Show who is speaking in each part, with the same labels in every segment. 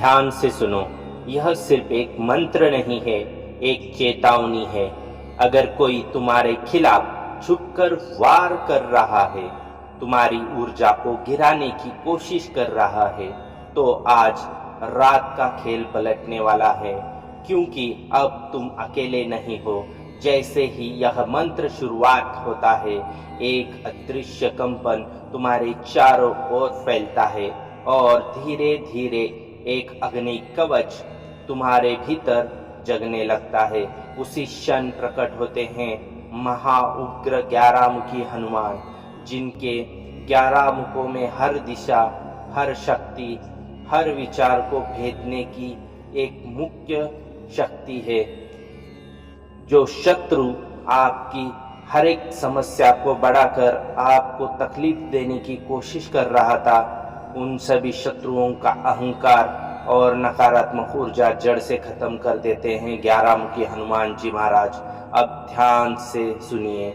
Speaker 1: ध्यान से सुनो, यह सिर्फ एक मंत्र नहीं है, एक चेतावनी है। अगर कोई तुम्हारे खिलाफ छुपकर वार कर रहा है, तुम्हारी ऊर्जा को गिराने की कोशिश कर रहा है, तो आज रात का खेल पलटने वाला है, क्योंकि अब तुम अकेले नहीं हो। जैसे ही यह मंत्र शुरुआत होता है, एक अदृश्य कंपन तुम्हारे चारों ओर फैलता है और धीरे धीरे एक अग्नि कवच तुम्हारे भीतर जगने लगता है। उसी क्षण प्रकट होते हैं महाउग्र 11 मुखी हनुमान, जिनके 11 मुखों में हर दिशा, हर शक्ति, हर विचार को भेदने की एक मुख्य शक्ति है। जो शत्रु आपकी हर एक समस्या को बढ़ाकर आपको तकलीफ देने की कोशिश कर रहा था, उन सभी शत्रुओं का अहंकार और नकारात्मक ऊर्जा जड़ से खत्म कर देते हैं 11 मुखी हनुमान जी महाराज। अब ध्यान से सुनिए,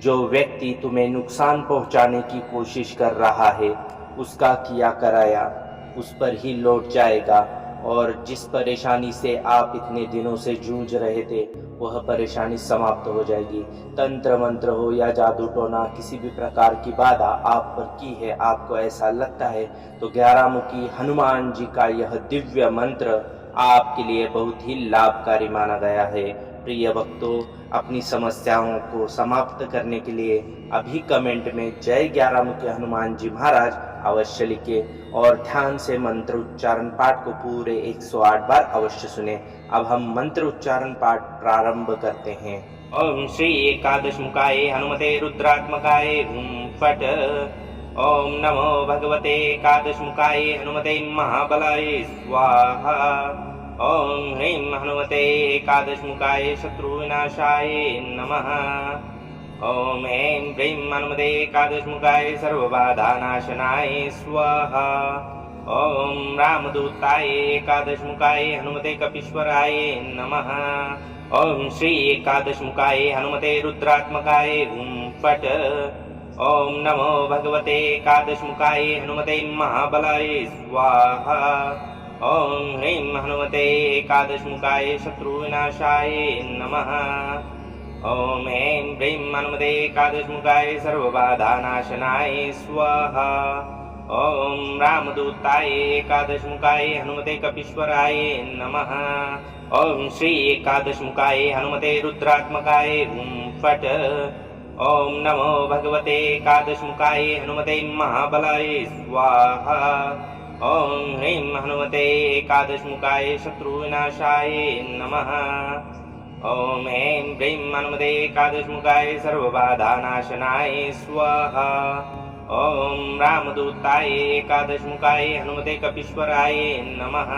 Speaker 1: जो व्यक्ति तुम्हें नुकसान पहुंचाने की कोशिश कर रहा है, उसका किया कराया उस पर ही लौट जाएगा, और जिस परेशानी से आप इतने दिनों से जूझ रहे थे, वह परेशानी समाप्त हो जाएगी। तंत्र मंत्र हो या जादू टोना, किसी भी प्रकार की बाधा आप पर की है, आपको ऐसा लगता है, तो 11 मुखी हनुमान जी का यह दिव्य मंत्र आपके लिए बहुत ही लाभकारी माना गया है। प्रिय भक्तों, अपनी समस्याओं को समाप्त करने के लिए अभी कमेंट में जय 11 मुखी हनुमान जी महाराज अवश्य लिखें और ध्यान से मंत्र उच्चारण पाठ को पूरे 108 बार अवश्य सुने। अब हम मंत्र उच्चारण पाठ प्रारंभ करते हैं। ओम श्री एकादश मुखाय हनुमते रुद्रात्मकाय हुम फट। ओम नमो भगवते एकादश मुखाय हनुमते महाबलाय स्वाहा। ओम ह्रीं हनुमते एकादश मुखाय शत्रुविनाशाय नमः। ओम ऐं ह्रीं हनुमते एकादश मुखाय सर्वबाधानाशनाय स्वाहा। ओम रामदूताय एकादश मुखाय हनुमते कपीश्वराय नमः। ओम श्री एकादश मुखाय हनुमते रुद्रात्मकाय हुम फट। ओम नमो भगवते एकादश मुखाय हनुमते महाबलाय स्वाहा। ओम ह्रीं हनुमते एकादश मुखाय शत्रुविनाशाय नमः। ओम ऐं ह्रीं हनुमते एकादश मुखाय सर्वबाधानाशनाय स्वाहा। ओम रामदूताय एकादश मुखाय हनुमते कपीश्वराय नमः। ओम श्री एकादश मुखाय हनुमते रुद्रात्मकाय हुम फट। ओम नमो भगवते एकादश मुखाय हनुमते महाबलाय स्वाहा। ओम ह्रीं हनुमते एकादश मुखाय शत्रुविनाशाय नमः। ओम ऐं ह्रीं हनुमते एकादश मुखाय सर्वबाधानाशनाय स्वाहा। ओम रामदूताय एकादश मुखाय हनुमते कपीश्वराय नमः।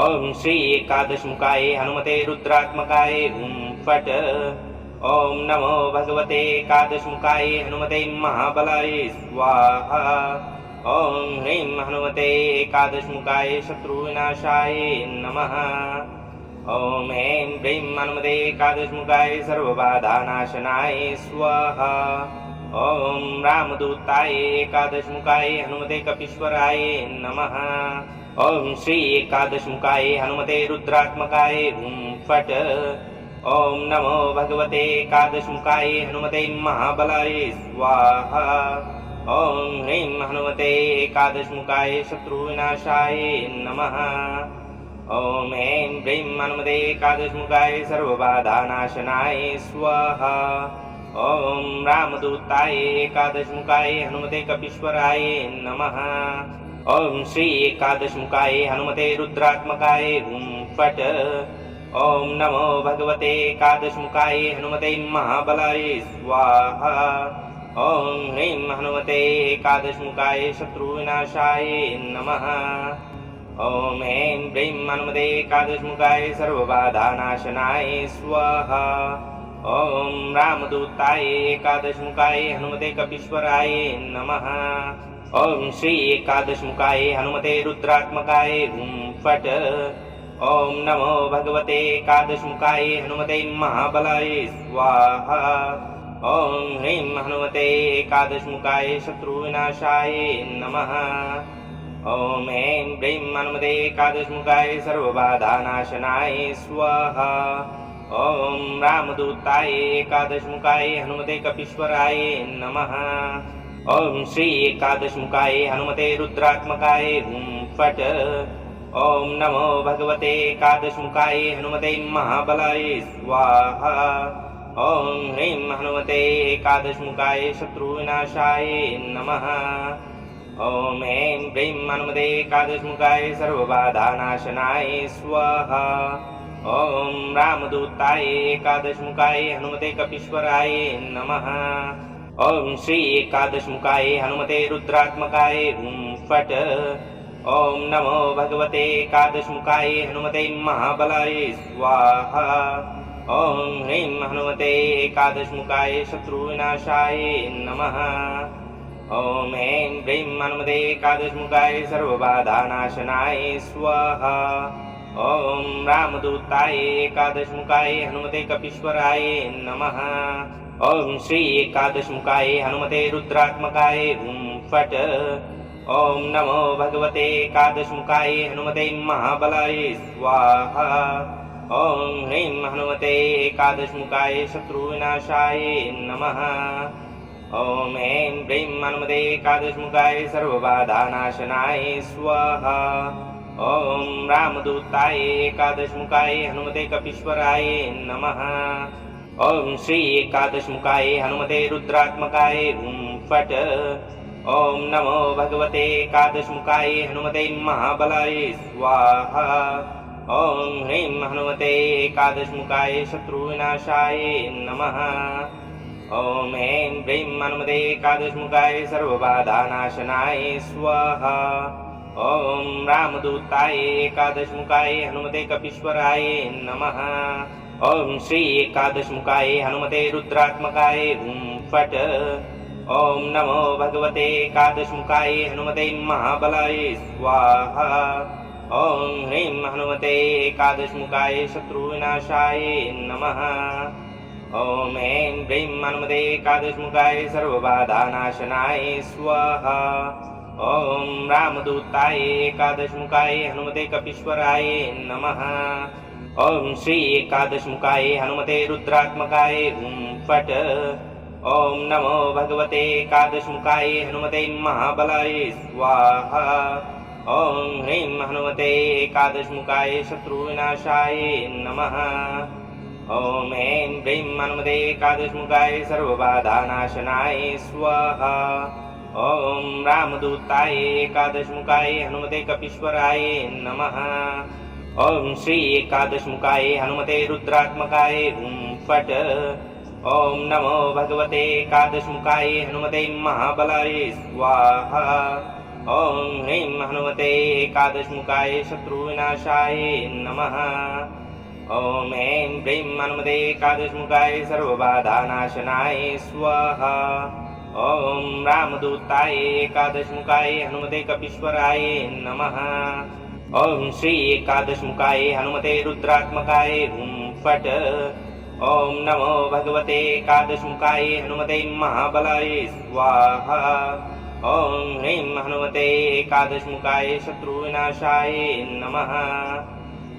Speaker 1: ओम श्री एकादश मुखाय हनुमते रुद्रात्मकाय हुम फट। ओम नमो भगवते एकादश मुखाय हनुमते महाबलाय स्वाहा। ओम ह्रीं हनुमते एकादश मुखाय शत्रुविनाशाय नमः। ओम ऐं ह्रीं हनुमते एकादश मुखाय सर्वबाधानाशनाय स्वाहा। ओम रामदूताय एकादश मुखाय हनुमते कपीश्वराय नमः। ओम श्री एकादश मुखाय हनुमते रुद्रात्मकाय हुम फट। ओम नमो भगवते एकादश मुखाय हनुमते महाबलाय स्वाहा। ओम ह्रीं हनुमते एकादश मुखाय शत्रुविनाशाय नमः। ओम ऐं ह्रीं हनुमते एकादश मुखाय सर्वबाधानाशनाय स्वाहा। ओम रामदूताय एकादश मुखाय हनुमते कपीश्वराय नमः। ओम श्री एकादश मुखाय हनुमते रुद्रात्मकाय हुम फट। ओम नमो भगवते एकादश मुखाय हनुमते महाबलाय स्वाहा। ओम ह्रीं हनुमते एकादश मुखाय शत्रुविनाशाय नमः। ओम ऐं ह्रीं हनुमते एकादश मुखाय सर्वबाधानाशनाय स्वाहा। ओम रामदूताय एकादश मुखाय हनुमते कपीश्वराय नमः। ओम श्री एकादश मुखाय हनुमते रुद्रात्मकाय हुम फट। ओम नमो भगवते एकादश मुखाय हनुमते महाबलाय स्वाहा। ओम ह्रीं हनुमते एकादश मुखाय शत्रुविनाशाय नमः। ॐ ऐं ह्रीं हनुमते एकादशमुखाय सर्वबाधानाशनाय स्वाहा। ॐ रामदूताय एकादशमुखाय हनुमते कपीश्वराय नमः। ॐ श्री एकादशमुखाय हनुमते रुद्रात्मकाय हुं फट्। ॐ नमो भगवते एकादशमुखाय हनुमते महाबलाय स्वाहा। ॐ ह्रीं हनुमते एकादशमुखाय शत्रुविनाशाय नमः। ॐ ऐं ह्रीं हनुमते एकादशमुखाय सर्वबाधानाशनाय स्वाहा। ॐ रामदूताय एकादशमुखाय हनुमते कपीश्वराय नमः। ॐ श्री एकादशमुखाय हनुमते रुद्रात्मकाय हुं फट्। ॐ नमो भगवते एकादशमुखाय हनुमते महाबलाय स्वाहा। ॐ ह्रीं हनुमते एकादशमुखाय शत्रुविनाशाय नमः। ॐ ऐं ह्रीं हनुमते एकादशमुखाय सर्वबाधानाशनाय स्वाहा। ॐ रामदूताय एकादशमुखाय हनुमते कपीश्वराय नमः। ॐ श्री एकादशमुखाय हनुमते रुद्रात्मकाय हुं फट्। ॐ नमो भगवते एकादशमुखाय हनुमते महाबलाय स्वाहा। ॐ ह्रीं हनुमते एकादशमुखाय शत्रुविनाशाय नमः। ॐ ऐं ह्रीं हनुमते एकादशमुखाय सर्वबाधानाशनाय स्वाहा। ॐ रामदूताय एकादशमुखाय हनुमते कपीश्वराय नमः। ॐ श्री एकादशमुखाय हनुमते रुद्रात्मकाय हुं फट्। ॐ नमो भगवते एकादशमुखाय हनुमते महाबलाय स्वाहा। ॐ ह्रीं हनुमते एकादशमुखाय शत्रुविनाशाय नमः। ॐ ऐं ह्रीं हनुमते एकादशमुखाय सर्वबाधानाशनाय स्वाहा। ॐ रामदूताय एकादशमुखाय हनुमते कपीश्वराय नमः। ॐ श्री एकादशमुखाय हनुमते रुद्रात्मकाय हुं फट्। ॐ नमो भगवते एकादशमुखाय हनुमते महाबलाय स्वाहा। ॐ ह्रीं हनुमते एकादशमुखाय शत्रुविनाशाय नमः। ॐ ऐं ह्रीं हनुमते एकादशमुखाय सर्वबाधानाशनाय स्वाहा। ॐ रामदूताय एकादशमुखाय हनुमते कपीश्वराय नमः। ॐ श्री एकादशमुखाय हनुमते रुद्रात्मकाय हुं फट्। ॐ नमो भगवते एकादशमुखाय हनुमते महाबलाय स्वाहा। ॐ ह्रीं हनुमते एकादशमुखाय शत्रुविनाशाय नमः। ॐ ऐं ह्रीं हनुमते एकादशमुखाय सर्वबाधानाशनाय स्वाहा। ॐ रामदूताय एकादशमुखाय हनुमते कपीश्वराय नमः। ॐ श्री एकादशमुखाय हनुमते रुद्रात्मकाय हुं फट्। ॐ नमो भगवते एकादशमुखाय हनुमते महाबलाय स्वाहा। ॐ ह्रीं हनुमते एकादशमुखाय शत्रुविनाशाय नमः। ॐ ऐं ह्रीं हनुमते एकादशमुखाय सर्वबाधानाशनाय स्वाहा। ॐ रामदूताय एकादशमुखाय हनुमते कपीश्वराय नमः। ॐ श्री एकादशमुखाय हनुमते रुद्रात्मकाय हुं फट्। ॐ नमो भगवते एकादशमुखाय हनुमते महाबलाय स्वाहा। ॐ ह्रीं हनुमते एकादशमुखाय शत्रुविनाशाय नमः।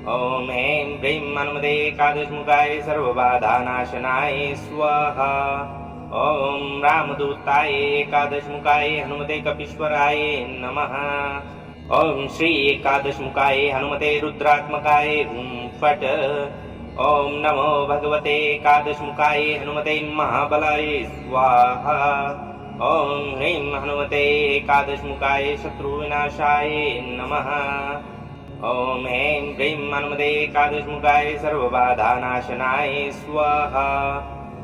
Speaker 1: ॐ ऐं ह्रीं हनुमते एकादशमुखाय सर्वबाधानाशनाय स्वाहा। ॐ रामदूताय एकादशमुखाय हनुमते कपीश्वराय नमः। ॐ श्री एकादशमुखाय हनुमते रुद्रात्मकाय हुं फट्। ॐ नमो भगवते एकादशमुखाय हनुमते महाबलाय स्वाहा। ॐ ह्रीं हनुमते एकादशमुखाय शत्रुविनाशाय नमः। ॐ ऐं ह्रीं हनुमते एकादशमुखाय सर्वबाधानाशनाय स्वाहा।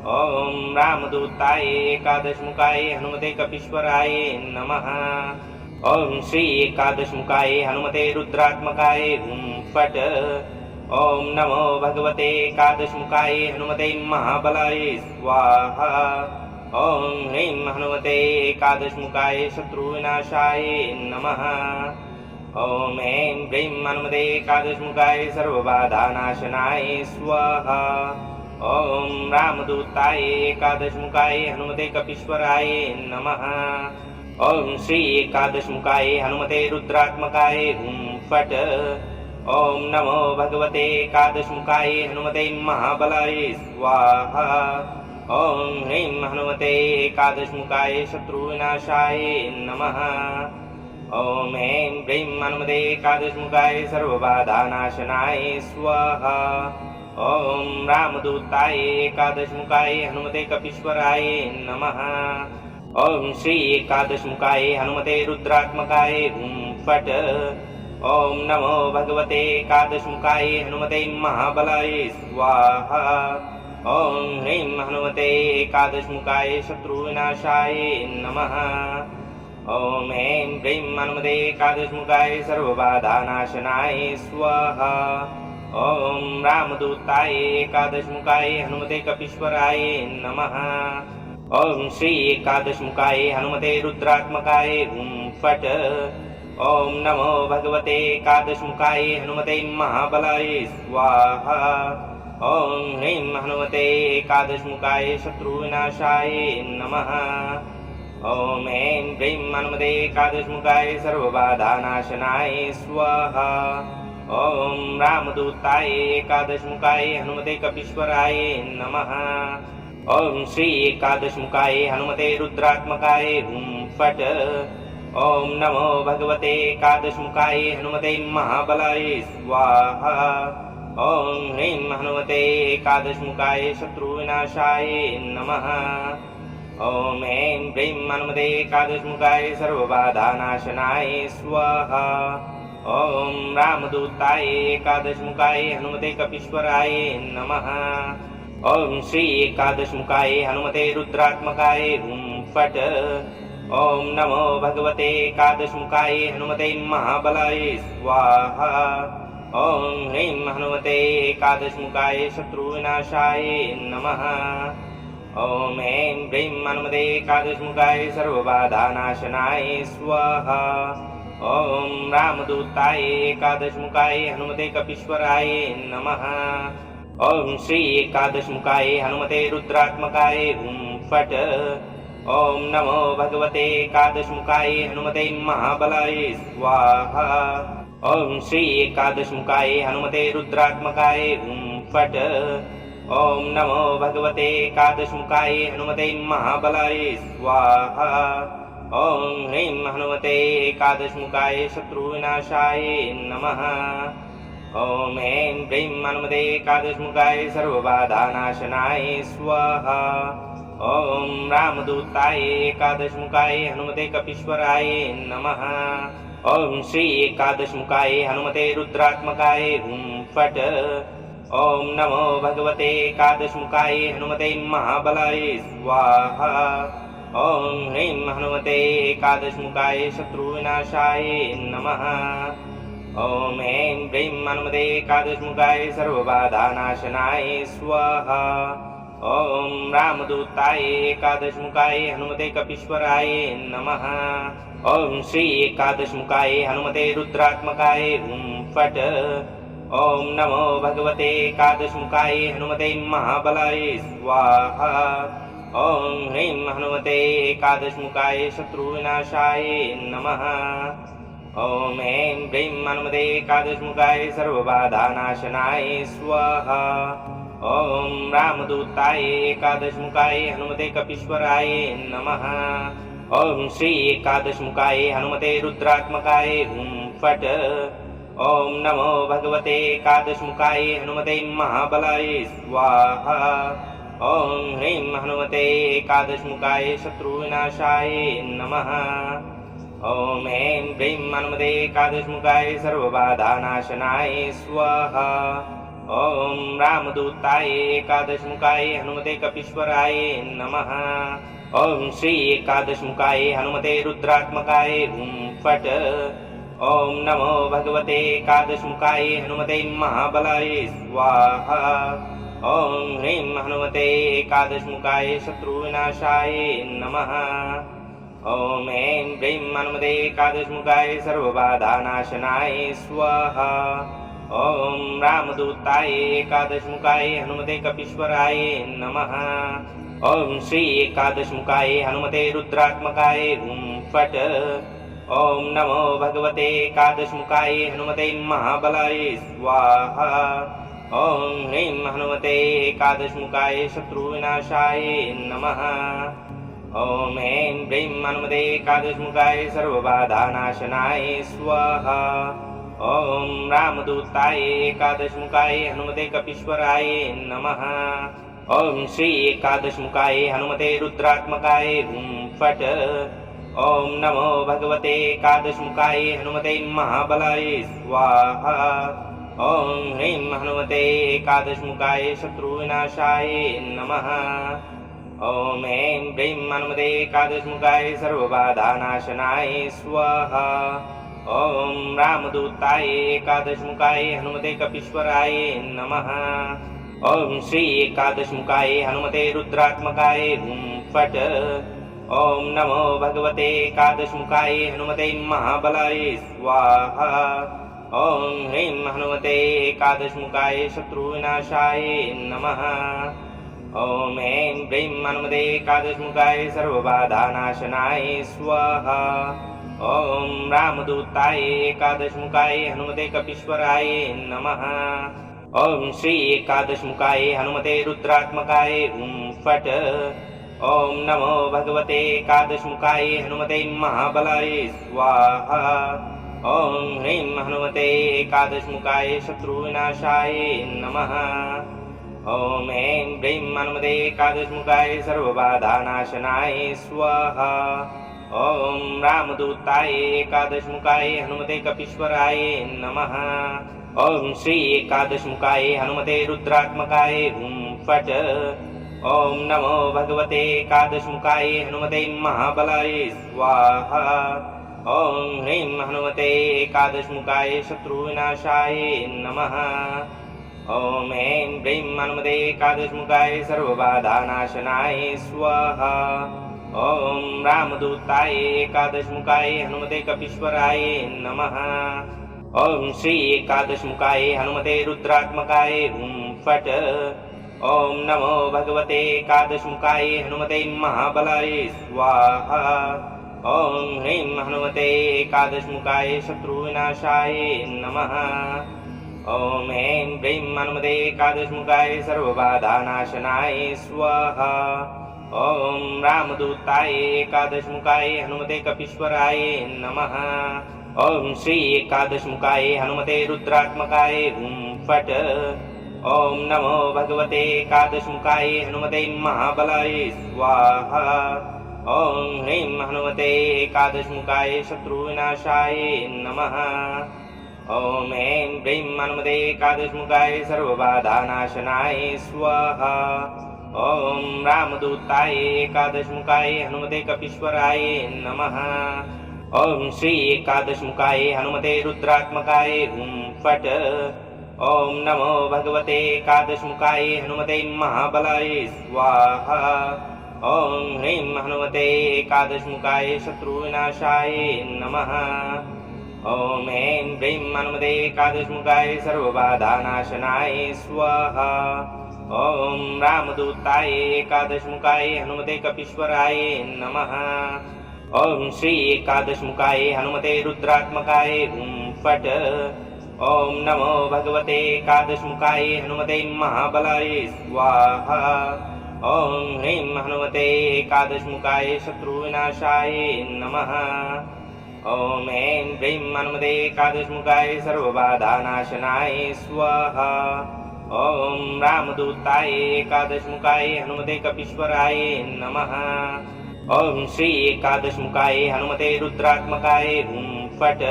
Speaker 1: ॐ रामदूताय एकादशमुखाय हनुमते कपीश्वराय नमः। ॐ श्री एकादशमुखाय हनुमते रुद्रात्मकाय हुं फट्। ॐ नमो भगवते एकादशमुखाय हनुमते महाबलाय स्वाहा। ॐ ह्रीं हनुमते एकादशमुखाय शत्रुविनाशाय नमः। ॐ ऐं ह्रीं हनुमते एकादशमुखाय सर्वबाधानाशनाय स्वाहा। ॐ रामदूताय एकादशमुखाय हनुमते कपीश्वराय नमः। ओम श्री एकादशमुखाय हनुमते रुद्रात्मकाय हुं फट्। ओम नमो भगवते एकादशमुखाय हनुमते महाबलाय स्वाहा। ओम ह्रीं हनुमते एकादशमुखाय शत्रुविनाशाय नमः। ओम ऐं ह्रीं हनुमते एकादशमुखाय सर्वबाधानाशनाय स्वाहा। ओम रामदूताय एकादशमुखाय हनुमते कपीश्वराय नमः। ओम श्री एकादशमुखाय हनुमते रुद्रात्मकाय हुं फट्। ओम नमो भगवते एकादशमुखाय हनुमते महाबलाय स्वाहा। ओम ह्रीं हनुमते एकादशमुखाय शत्रुविनाशाय नमः। ओम ऐं ह्रीं हनुमते एकादशमुखाय सर्वबाधानाशनाय स्वाहा। ओम रामदूताय एकादशमुखाय हनुमते कपीश्वराय नमः। ओम श्री एकादशमुखाय हनुमते रुद्रात्मकाय हुं फट्। ओम नमो भगवते एकादशमुखाय हनुमते महाबलाय स्वाहा। ओम ह्रीं हनुमते एकादशमुखाय शत्रुविनाशाय नमः। ओम ऐं ह्रीं हनुमते एकादशमुखाय सर्वबाधानाशनाय स्वाहा। ओम रामदूताय एकादशमुखाय हनुमते कपीश्वराय नमः। ओम श्री एकादशमुखाय हनुमते रुद्रात्मकाय हुं फट्। ओम नमो भगवते एकादशमुखाय हनुमते महाबलाय स्वाहा। ओम ह्रीं हनुमते एकादशमुखाय शत्रुविनाशाय नमः। ओम ऐं ह्रीं हनुमते एकादशमुखाय सर्वबाधानाशनाय स्वाहा। ओम रामदूताय एकादशमुखाय हनुमते कपीश्वराय नमः। ओम श्री एकादशमुखाय हनुमते रुद्रात्मकाय हुं फट्। ओम नमो भगवते एकादशमुखाय हनुमते महाबलाय स्वाहा। ओम ह्रीं हनुमते एकादशमुखाय शत्रुविनाशाय नमः। ओम ऐं ह्रीं हनुमते एकादशमुखाय सर्वबाधानाशनाय स्वाहा। ओम रामदूताय एकादशमुखाय हनुमते कपीश्वराय नमः। ओम श्री एकादशमुखाय हनुमते रुद्रात्मकाय हुं फट्। ओम नमो भगवते एकादशमुखाय हनुमते महाबलाय स्वाहा। ओम श्री एकादशमुखाय हनुमते रुद्रात्मकाय हुं फट्। ओम नमो भगवते एकादशमुखाय हनुमते महाबलाय स्वाहा। ओम ह्रीं हनुमते एकादशमुखाय शत्रुविनाशाय नमः। ओम ऐं ह्रीं हनुमते एकादशमुखाय सर्वबाधानाशनाय स्वाहा। ओम रामदूताय एकादशमुखाय हनुमते कपीश्वराय नमः। ओम श्री एकादशमुखाय हनुमते रुद्रात्मकाय हुं फट्। ओम नमो भगवते एकादशमुखाय हनुमते महाबलाय स्वाहा। ओम ह्रीं हनुमते एकादशमुखाय शत्रुविनाशाय नमः। ओम ऐं ह्रीं हनुमते एकादशमुखाय सर्वबाधानाशनाय स्वाहा। ओम रामदूताय एकादशमुखाय हनुमते कपीश्वराय नमः। ओम श्री एकादशमुखाय हनुमते रुद्रात्मकाय हुं फट्। ओम नमो भगवते एकादशमुखाय हनुमते महाबलाय स्वाहा। ओम ह्रीं हनुमते एकादशमुखाय शत्रुविनाशाय नमः। ओम ऐं ह्रीं हनुमते एकादशमुखाय सर्वबाधानाशनाय स्वाहा। ओम रामदूताय एकादशमुखाय हनुमते कपीश्वराय नमः। ओम श्री एकादशमुखाय हनुमते रुद्रात्मकाय हुं फट्। ओम नमो भगवते एकादशमुखाय हनुमते महाबलाय स्वाहा। ओम ह्रीं हनुमते एकादशमुखाय शत्रुविनाशाय नमः। ओम ऐं ह्रीं हनुमते एकादशमुखाय सर्वबाधानाशनाय स्वाहा। ओम रामदूताय एकादशमुखाय हनुमते कपीश्वराय नमः। ओम श्री एकादशमुखाय हनुमते रुद्रात्मकाय हुं फट्। ओम नमो भगवते एकादशमुखाय हनुमते महाबलाय स्वाहा। ओम ह्रीं हनुमते एकादशमुखाय शत्रुविनाशाय नमः। ओम ऐं ह्रीं हनुमते एकादशमुखाय सर्वबाधानाशनाय स्वाहा। ओम रामदूताय एकादशमुखाय हनुमते कपीश्वराय नमः। ओम श्री एकादशमुखाय हनुमते रुद्रात्मकाय हुं फट्। ओम नमो भगवते एकादशमुखाय हनुमते महाबलाय स्वाहा। ओम ह्रीं हनुमते एकादशमुखाय शत्रुविनाशाय नमः। ओम ऐं ह्रीं हनुमते एकादशमुखाय सर्वबाधानाशनाय स्वाहा। ओम रामदूताय एकादशमुखाय हनुमते कपीश्वराय नमः। ओम श्री एकादशमुखाय हनुमते रुद्रात्मकाय हुं फट्। ओम नमो भगवते एकादशमुखाय हनुमते महाबलाय स्वाहा। ओम ह्रीं हनुमते एकादशमुखाय शत्रुविनाशाय नमः। ओम ऐं ह्रीं हनुमते एकादशमुखाय सर्वबाधानाशनाय स्वाहा। ओम रामदूताय एकादशमुखाय हनुमते कपीश्वराय नमः। ओम श्री एकादशमुखाय हनुमते रुद्रात्मकाय हुं फट्। ओम नमो भगवते एकादशमुखाय हनुमते महाबलाय स्वाहा। ओम ह्रीं हनुमते एकादशमुखाय शत्रुविनाशाय नमः। ओम ऐं ह्रीं हनुमते एकादशमुखाय सर्वबाधानाशनाय स्वाहा। ओम रामदूताय एकादशमुखाय हनुमते कपीश्वराय नमः। ओम श्री एकादशमुखाय हनुमते रुद्रात्मकाय हुं फट्। ओम नमो भगवते एकादशमुखाय हनुमते महाबलाय स्वाहा। ओम ह्रीं हनुमते एकादशमुखाय शत्रुविनाशाय नमः। ओम ऐं ह्रीं हनुमते एकादशमुखाय सर्वबाधानाशनाय स्वाहा। ओम रामदूताय एकादशमुखाय हनुमते कपीश्वराय नमः। ओम श्री एकादशमुखाय हनुमते रुद्रात्मकाय हुं फट्। ओम नमो भगवते एकादशमुखाय हनुमते महाबलाय स्वाहा। ओम ह्रीं हनुमते एकादशमुखाय शत्रुविनाशाय नमः। ओम ऐं ह्रीं हनुमते एकादशमुखाय सर्वबाधानाशनाय स्वाहा। ओम रामदूताय एकादशमुखाय हनुमते कपीश्वराय नमः। ओम श्री एकादशमुखाय हनुमते रुद्रात्मकाय हुं फट्। ओम नमो भगवते एकादशमुखाय हनुमते महाबलाय स्वाहा। ओम ह्रीं हनुमते एकादशमुखाय शत्रुविनाशाय नमः। ओम ऐं ह्रीं हनुमते एकादशमुखाय सर्वबाधानाशनाय स्वाहा। ओम रामदूताय एकादशमुखाय हनुमते कपीश्वराय नमः। ओम श्री एकादशमुखाय हनुमते रुद्रात्मकाय हुं फट्। ओम नमो भगवते एकादशमुखाय हनुमते महाबलाय स्वाहा। ओम ह्रीं हनुमते एकादशमुखाय शत्रुविनाशाय नमः। ओम ऐं ह्रीं हनुमते एकादशमुखाय सर्वबाधानाशनाय स्वाहा। ओम रामदूताय एकादशमुखाय हनुमते कपीश्वराय नमः। ओम श्री एकादशमुखाय हनुमते रुद्रात्मकाय हुं फट्। ओम नमो भगवते एकादशमुखाय हनुमते महाबलाय स्वाहा। ओम ह्रीं हनुमते एकादशमुखाय शत्रुविनाशाय नमः। ओम ऐं ह्रीं हनुमते एकादशमुखाय सर्वबाधानाशनाय स्वाहा। ओम रामदूताय एकादशमुखाय हनुमते कपीश्वराय नमः। ओम श्री एकादशमुखाय हनुमते रुद्रात्मकाय हुं फट्। ओम नमो भगवते एकादशमुखाय हनुमते महाबलाय स्वाहा। ओम ह्रीं हनुमते एकादशमुखाय शत्रुविनाशाय नमः। ओम ऐं ह्रीं हनुमते एकादशमुखाय सर्वबाधानाशनाय स्वाहा। ओम रामदूताय एकादशमुखाय हनुमते कपीश्वराय नमः। ओम श्री एकादशमुखाय हनुमते रुद्रात्मकाय हुं फट्।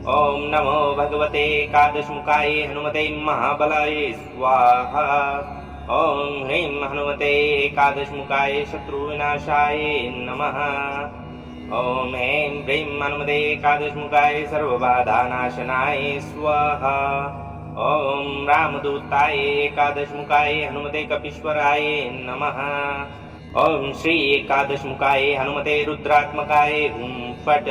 Speaker 1: ओम नमो भगवते एकादशमुखाय हनुमते महाबलाय स्वाहा। ओम ह्रीं हनुमते एकादशमुखाय शत्रुविनाशाय नमः। ओम ऐं ह्रीं हनुमते एकादशमुखाय सर्वबाधानाशनाय स्वाहा। ओम रामदूताय एकादशमुखाय हनुमते कपीश्वराय नमः। ओम श्री एकादशमुखाय हनुमते रुद्रात्मकाय हुं फट्।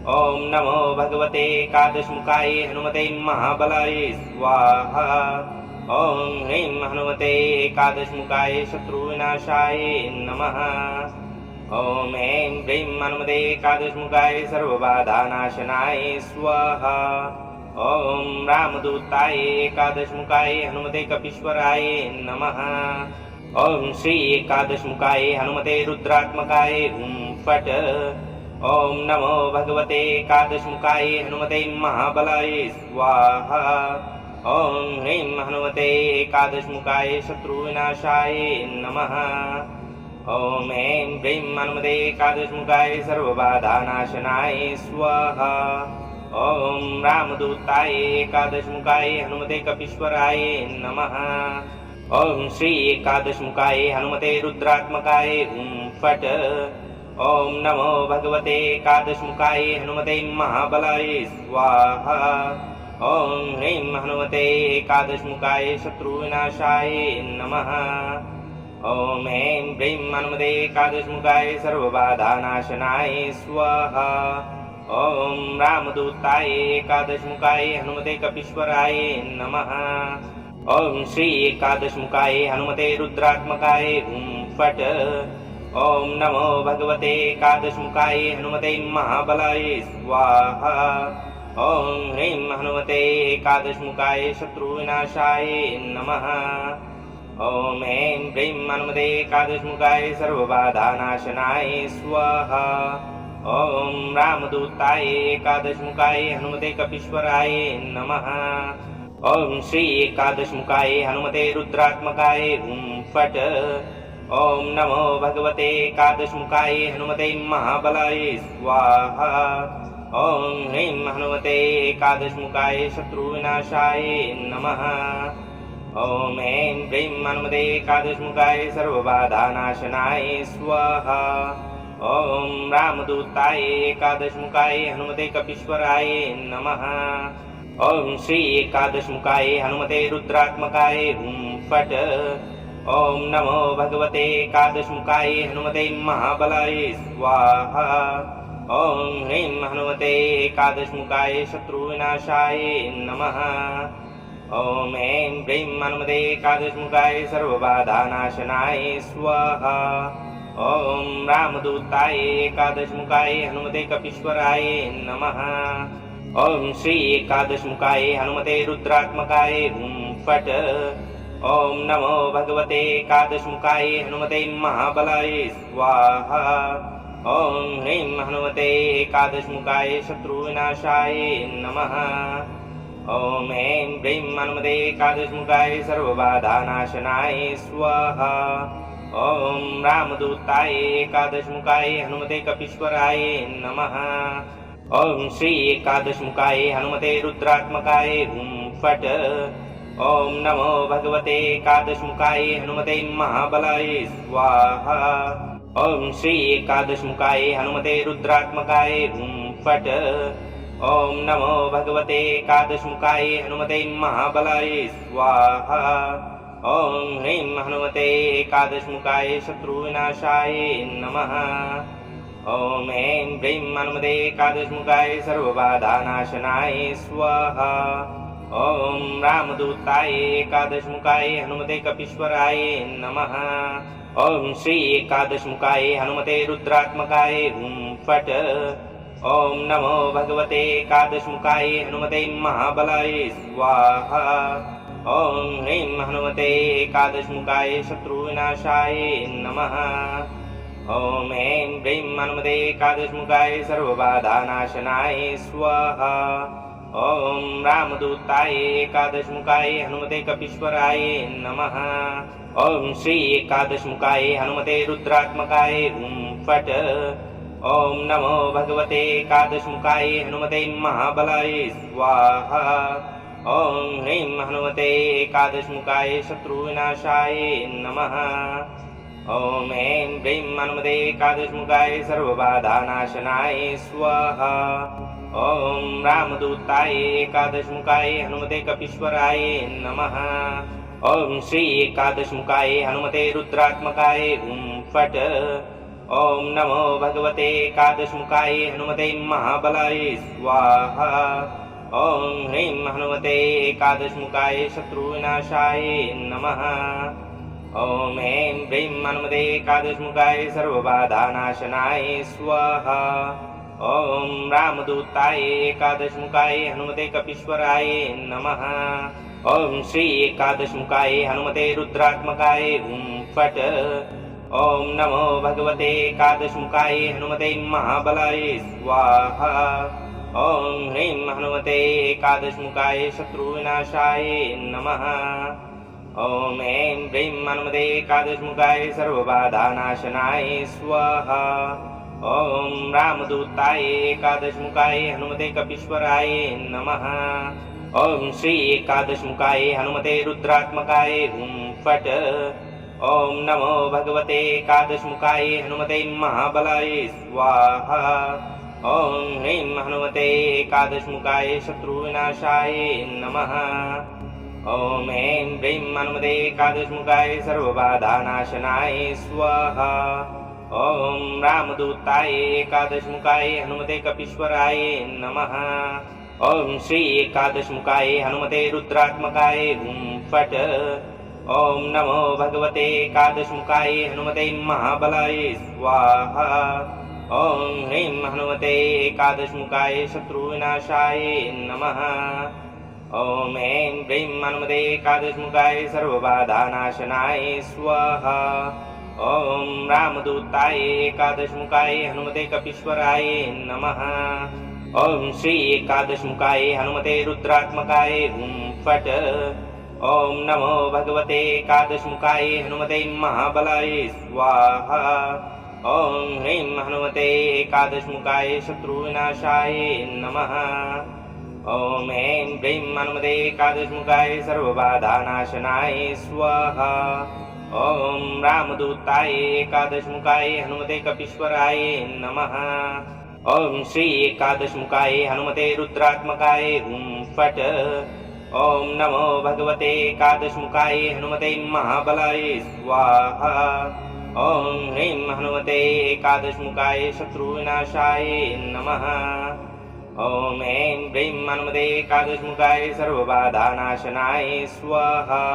Speaker 1: ओम नमो भगवते एकादशमुखाय हनुमते महाबलाय स्वाहा। ॐ ह्रीं हनुमते एकादशमुखाय शत्रुविनाशाय नमः। ॐ ऐं ह्रीं हनुमते एकादशमुखाय सर्वबाधानाशनाय स्वाहा। ॐ रामदूताय एकादशमुखाय हनुमते कपीश्वराय नमः। ॐ श्री एकादशमुखाय हनुमते रुद्रात्मकाय हुं फट्। ॐ नमो भगवते एकादशमुखाय हनुमते महाबलाय स्वाहा। ॐ ह्रीं हनुमते एकादशमुखाय शत्रुविनाशाय नमः। ॐ ऐं ह्रीं हनुमते एकादशमुखाय सर्वबाधानाशनाय स्वाहा। ॐ रामदूताय एकादशमुखाय हनुमते कपीश्वराय नमः। ॐ श्री एकादशमुखाय हनुमते रुद्रात्मकाय हुं फट्। ॐ नमो भगवते एकादशमुखाय हनुमते महाबलाय स्वाहा। ॐ ह्रीं हनुमते एकादशमुखाय शत्रुविनाशाय नमः। ॐ ऐं ह्रीं हनुमते एकादशमुखाय सर्वबाधानाशनाय स्वाहा। ॐ रामदूताय एकादशमुखाय हनुमते कपीश्वराय नमः। ॐ श्री एकादशमुखाय हनुमते रुद्रात्मकाय हुं फट्। ॐ नमो भगवते एकादशमुखाय हनुमते महाबलाय स्वाहा। ॐ ह्रीं हनुमते एकादशमुखाय शत्रुविनाशाय नमः। ॐ ऐं ह्रीं हनुमते एकादशमुखाय सर्वबाधानाशनाय स्वाहा। ॐ रामदूताय एकादशमुखाय हनुमते कपीश्वराय नमः। ॐ श्री एकादशमुखाय हनुमते रुद्रात्मकाय हुं फट्। ॐ नमो भगवते एकादशमुखाय हनुमते महाबलाय स्वाहा। ॐ ह्रीं हनुमते एकादशमुखाय शत्रुविनाशाय नमः। ॐ ऐं ह्रीं हनुमते एकादशमुखाय सर्वबाधानाशनाय स्वाहा। ॐ रामदूताय एकादशमुखाय हनुमते कपीश्वराय नमः। ॐ श्री एकादशमुखाय हनुमते रुद्रात्मकाय हुं फट्। ॐ नमो भगवते एकादशमुखाय हनुमते महाबलाय स्वाहा। ॐ ह्रीं हनुमते एकादशमुखाय शत्रुविनाशाय नमः। ॐ ऐं ह्रीं हनुमते एकादशमुखाय सर्वबाधानाशनाय स्वाहा। ॐ रामदूताय एकादशमुखाय हनुमते कपीश्वराय नमः। ॐ श्री एकादशमुखाय हनुमते रुद्रात्मकाय हुं फट्। ॐ नमो भगवते एकादशमुखाय हनुमते महाबलाय स्वाहा। ॐ ह्रीं हनुमते एकादशमुखाय शत्रुविनाशाय नमः। ॐ ऐं ह्रीं हनुमते एकादशमुखाय सर्वबाधानाशनाय स्वाहा। ॐ रामदूताय एकादशमुखाय हनुमते कपीश्वराय नमः। ॐ श्री एकादशमुखाय हनुमते रुद्रात्मकाय हुं फट्। ॐ नमो भगवते एकादशमुखाय हनुमते महाबलाय स्वाहा। ॐ श्री एकादशमुखाय हनुमते रुद्रात्मकाय हुं फट्। ॐ नमो भगवते एकादशमुखाय हनुमते महाबलाय स्वाहा। ॐ ह्रीं हनुमते एकादशमुखाय शत्रुविनाशाय नमः। ॐ ऐं ह्रीं हनुमते एकादशमुखाय सर्वबाधानाशनाय स्वाहा। ॐ रामदूताय एकादशमुखाय हनुमते कपीश्वराय नमः। ॐ श्री एकादशमुखाय हनुमते रुद्रात्मकाय हुं फट्। ॐ नमो भगवते एकादशमुखाय हनुमते महाबलाय स्वाहा। ॐ ह्रीं हनुमते एकादशमुखाय शत्रुविनाशाय नमः। ॐ ऐं ह्रीं हनुमते एकादशमुखाय सर्वबाधानाशनाय स्वाहा। ॐ रामदूताय एकादशमुखाय हनुमते कपीश्वराय नमः। ॐ श्री एकादशमुखाय हनुमते रुद्रात्मकाय हुं फट्। ॐ नमो भगवते एकादशमुखाय हनुमते महाबलाय स्वाहा। ॐ ह्रीं हनुमते एकादशमुखाय शत्रुविनाशाय नमः। ॐ ऐं ह्रीं हनुमते एकादशमुखाय सर्वबाधानाशनाय स्वाहा। ॐ रामदूताय एकादशमुखाय हनुमते कपीश्वराय नमः। ॐ श्री एकादशमुखाय हनुमते रुद्रात्मकाय हुं फट्। ॐ नमो भगवते एकादशमुखाय हनुमते महाबलाय स्वाहा। ॐ ह्रीं हनुमते एकादशमुखाय शत्रुविनाशाय नमः। ॐ ऐं ह्रीं हनुमते एकादशमुखाय सर्वबाधानाशनाय स्वाहा। ॐ रामदूताय एकादशमुखाय हनुमते कपीश्वराय नमः। ॐ श्री एकादशमुखाय हनुमते रुद्रात्मकाय हुं फट्। ॐ नमो भगवते एकादशमुखाय हनुमते महाबलाय स्वाहा। ॐ ह्रीं हनुमते एकादशमुखाय शत्रुविनाशाय नमः। ॐ ऐं ह्रीं हनुमते एकादशमुखाय सर्वबाधानाशनाय स्वाहा। ॐ रामदूताय एकादशमुखाय हनुमते कपीश्वराय नमः। ॐ श्री एकादशमुखाय हनुमते रुद्रात्मकाय हुं फट्। ॐ नमो भगवते एकादशमुखाय हनुमते महाबलाय स्वाहा। ॐ ह्रीं हनुमते एकादशमुखाय शत्रुविनाशाय नमः। ॐ ऐं ह्रीं हनुमते एकादशमुखाय सर्वबाधानाशनाय स्वाहा। ॐ रामदूताय एकादशमुखाय हनुमते कपीश्वराय नमः। ॐ श्री एकादशमुखाय हनुमते रुद्रात्मकाय हुं फट्। ॐ नमो भगवते एकादशमुखाय हनुमते महाबलाय स्वाहा। ॐ ह्रीं हनुमते एकादशमुखाय शत्रुविनाशाय नमः। ॐ ऐं ह्रीं हनुमते एकादशमुखाय सर्वबाधानाशनाय स्वाहा। ॐ रामदूताय एकादशमुखाय हनुमते कपीश्वराय नमः। ॐ श्री एकादशमुखाय हनुमते रुद्रात्मकाय हुं फट्। ॐ नमो भगवते एकादशमुखाय हनुमते महाबलाय स्वाहा। ॐ ह्रीं हनुमते एकादशमुखाय शत्रुविनाशाय नमः। ॐ ऐं ह्रीं हनुमते एकादशमुखाय सर्वबाधानाशनाय स्वाहा। ॐ रामदूताय एकादशमुखाय हनुमते कपीश्वराय नमः। ॐ श्री एकादशमुखाय हनुमते रुद्रात्मकाय हुं फट्। ॐ नमो भगवते एकादशमुखाय हनुमते महाबलाय स्वाहा। ॐ ह्रीं हनुमते एकादशमुखाय शत्रुविनाशाय नमः। ॐ ऐं ह्रीं हनुमते एकादशमुखाय सर्वबाधानाशनाय स्वाहा।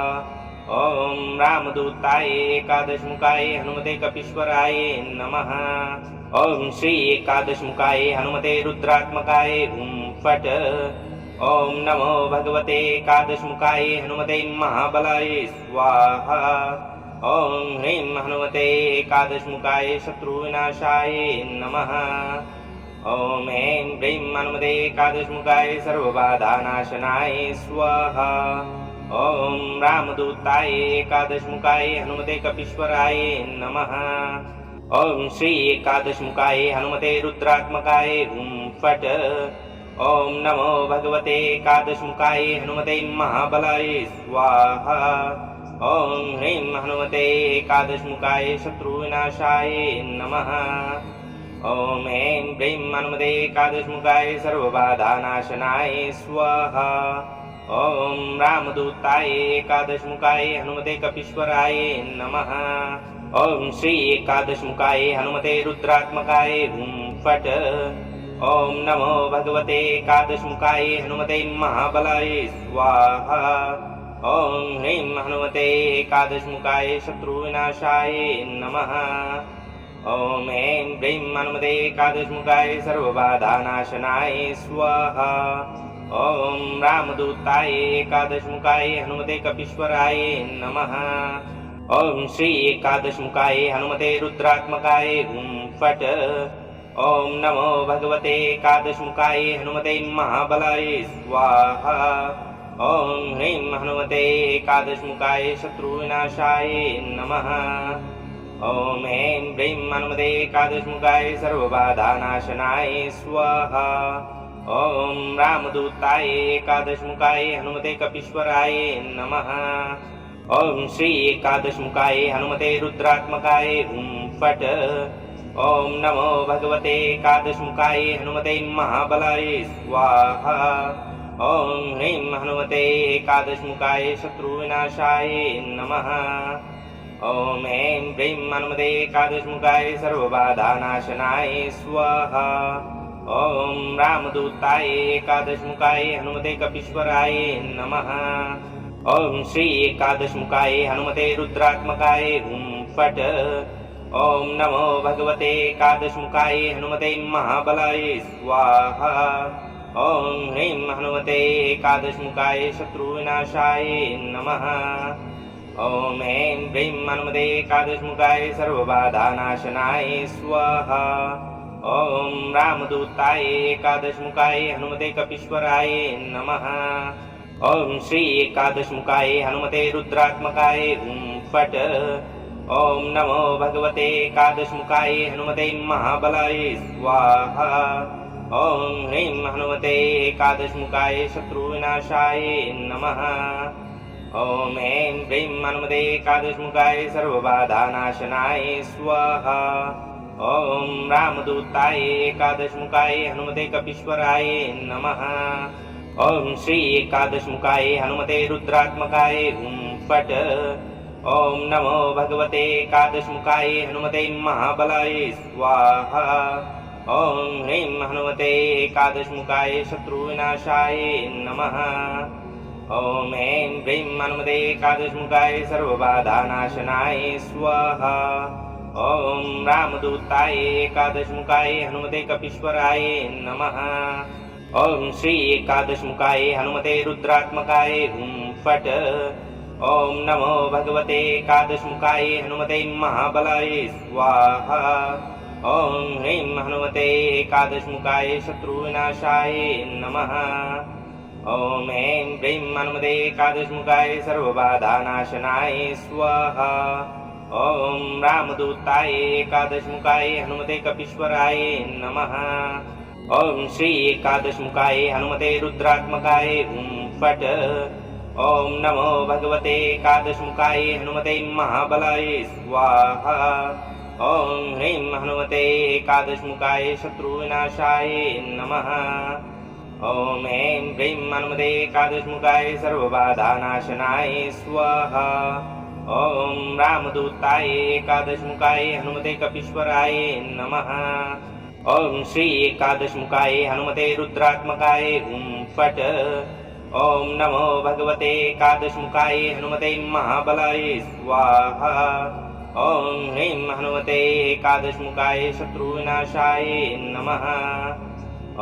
Speaker 1: ॐ रामदूताय एकादशमुखाय हनुमते कपीश्वराय नमः। ॐ श्री एकादशमुखाय हनुमते रुद्रात्मकाय हुं फट्। ॐ नमो भगवते एकादशमुखाय हनुमते महाबलाय स्वाहा। ॐ ह्रीं हनुमते एकादशमुखाय शत्रुविनाशाय नमः। ॐ ऐं ह्रीं हनुमते एकादशमुखाय सर्वबाधानाशनाय स्वाहा। ॐ रामदूताय एकादशमुखाय हनुमते कपीश्वराय नमः। ॐ श्री एकादशमुखाय हनुमते रुद्रात्मकाय हुं फट्। ॐ नमो भगवते एकादशमुखाय हनुमते महाबलाय स्वाहा। ॐ ह्रीं हनुमते एकादशमुखाय शत्रुविनाशाय नमः। ॐ ऐं ह्रीं हनुमते एकादशमुखाय सर्वबाधानाशनाय स्वाहा। ॐ रामदूताय एकादशमुखाय हनुमते कपीश्वराय नमः। ॐ श्री एकादशमुखाय हनुमते रुद्रात्मकाय हुं फट्। ॐ नमो भगवते एकादशमुखाय हनुमते महाबलाय स्वाहा। ॐ ह्रीं हनुमते एकादशमुखाय शत्रुविनाशाय नमः। ॐ ऐं ह्रीं हनुमते एकादशमुखाय सर्वबाधानाशनाय स्वाहा। ॐ रामदूताय एकादशमुखाय हनुमते कपीश्वराय नमः। ॐ श्री एकादशमुखाय हनुमते रुद्रात्मकाय हुं फट्। ॐ नमो भगवते एकादशमुखाय हनुमते महाबलाय स्वाहा। ॐ ह्रीं हनुमते एकादशमुखाय शत्रुविनाशाय नमः। ॐ ऐं ह्रीं हनुमते एकादशमुखाय सर्वबाधानाशनाय स्वाहा। ॐ रामदूताय एकादशमुखाय हनुमते कपीश्वराय नमः। ॐ श्री एकादशमुखाय हनुमते रुद्रात्मकाय हुं फट्। ॐ नमो भगवते एकादशमुखाय हनुमते महाबलाय स्वाहा। ॐ ह्रीं हनुमते एकादशमुखाय शत्रुविनाशाय नमः। ॐ ऐं ह्रीं हनुमते एकादशमुखाय सर्वबाधानाशनाय स्वाहा। ओम रामदूताय एकादशमुखाय हनुमते कपीश्वराय नमः। ओम श्री एकादशमुखाय हनुमते रुद्रात्मकाय हुं फट। ओम नमो भगवते एकादशमुखाय हनुमते महाबलाय स्वाहा। ओम ह्रीं हनुमते एकादशमुखाय शत्रुविनाशाय नमः। ओम ऐं ह्रीं हनुमते एकादशमुखाय सर्वबाधानाशनाय स्वाहा। ओम रामदूताय एकादशमुखाय हनुमते कपीश्वराय नमः। ओम श्री एकादशमुखाय हनुमते रुद्रात्मकाय हुं फट। ओम नमो भगवते एकादशमुखाय हनुमते महाबलाय स्वाहा। ओम ह्रीं हनुमते एकादशमुखाय शत्रुविनाशाय नमः। ओम ऐं ह्रीं हनुमते एकादशमुखाय सर्वबाधानाशनाय स्वाहा। ओम रामदूताय एकादशमुखाय हनुमते कपीश्वराय नमः। ओम श्री एकादशमुखाय हनुमते रुद्रात्मकाय हुं फट। ओम नमो भगवते एकादशमुखाय हनुमते महाबलाय स्वाहा। ओम ह्रीं हनुमते एकादशमुखाय शत्रुविनाशाय नमः। ओम ऐं ह्रीं हनुमते एकादशमुखाय सर्वबाधानाशनाय स्वाहा। ओम रामदूताय एकादशमुखाय हनुमते कपीश्वराय नमः। ओम श्री एकादशमुखाय हनुमते रुद्रात्मकाय हुं फट। ओम नमो भगवते एकादशमुखाय हनुमते महाबलाय स्वाहा। ओम ह्रीं हनुमते एकादशमुखाय शत्रुविनाशाय नमः। ओम ऐं ह्रीं हनुमते एकादशमुखाय सर्वबाधानाशनाय स्वाहा। ओम रामदूताय एकादशमुखाय हनुमते कपीश्वराय नमः। ओम श्री एकादशमुखाय हनुमते रुद्रात्मकाय हुं फट। ओम नमो भगवते एकादशमुखाय हनुमते महाबलाय स्वाहा। ओम ह्रीं हनुमते एकादशमुखाय शत्रुविनाशाय नमः। ओम ऐं ह्रीं हनुमते एकादशमुखाय सर्वबाधानाशनाय स्वाहा। ओम रामदूताय एकादशमुखाय हनुमते कपीश्वराय नमः। ओम श्री एकादशमुखाय हनुमते रुद्रात्मकाय हुं फट। ओम नमो भगवते एकादशमुखाय हनुमते महाबलाय स्वाहा। ओम ह्रीं हनुमते एकादशमुखाय शत्रुविनाशाय नमः।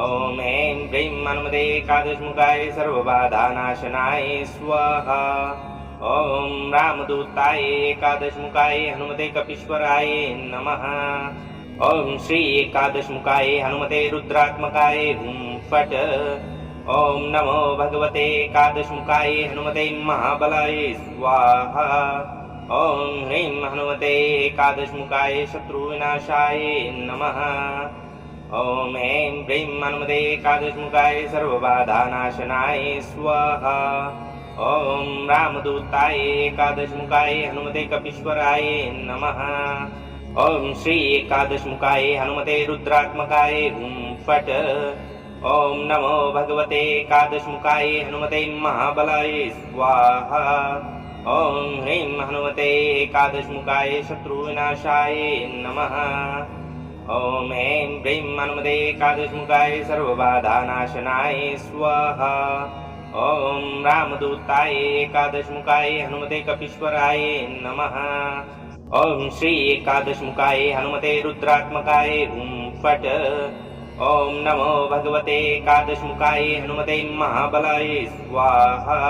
Speaker 1: ओम ऐं ह्रीं हनुमते एकादशमुखाय सर्वबाधानाशनाय स्वाहा। ओम रामदूताय एकादशमुखाय हनुमते कपीश्वराय नमः। ओम श्री एकादशमुखाय हनुमते रुद्रात्मकाय हुं फट। ओम नमो भगवते एकादशमुखाय हनुमते महाबलाय स्वाहा। ओम ह्रीं हनुमते एकादशमुखाय शत्रुविनाशाय नमः। ओम ऐं ह्रीं हनुमते एकादशमुखाय सर्वबाधानाशनाय स्वाहा। ओम रामदूताय एकादशमुखाय हनुमते कपीश्वराय नमः। ओम श्री एकादशमुखाय हनुमते रुद्रात्मकाय हुं फट। ओम नमो भगवते एकादशमुखाय हनुमते महाबलाय स्वाहा। ओम ह्रीं हनुमते एकादशमुखाय शत्रुविनाशाय नमः। ओम ऐं ह्रीं हनुमते एकादशमुखाय सर्वबाधानाशनाय स्वाहा। ओम रामदूताय एकादशमुखाय हनुमते कपीश्वराय नमः। ओम श्री एकादशमुखाय हनुमते रुद्रात्मकाय हुं फट। ओम नमो भगवते एकादशमुखाय हनुमते महाबलाय स्वाहा।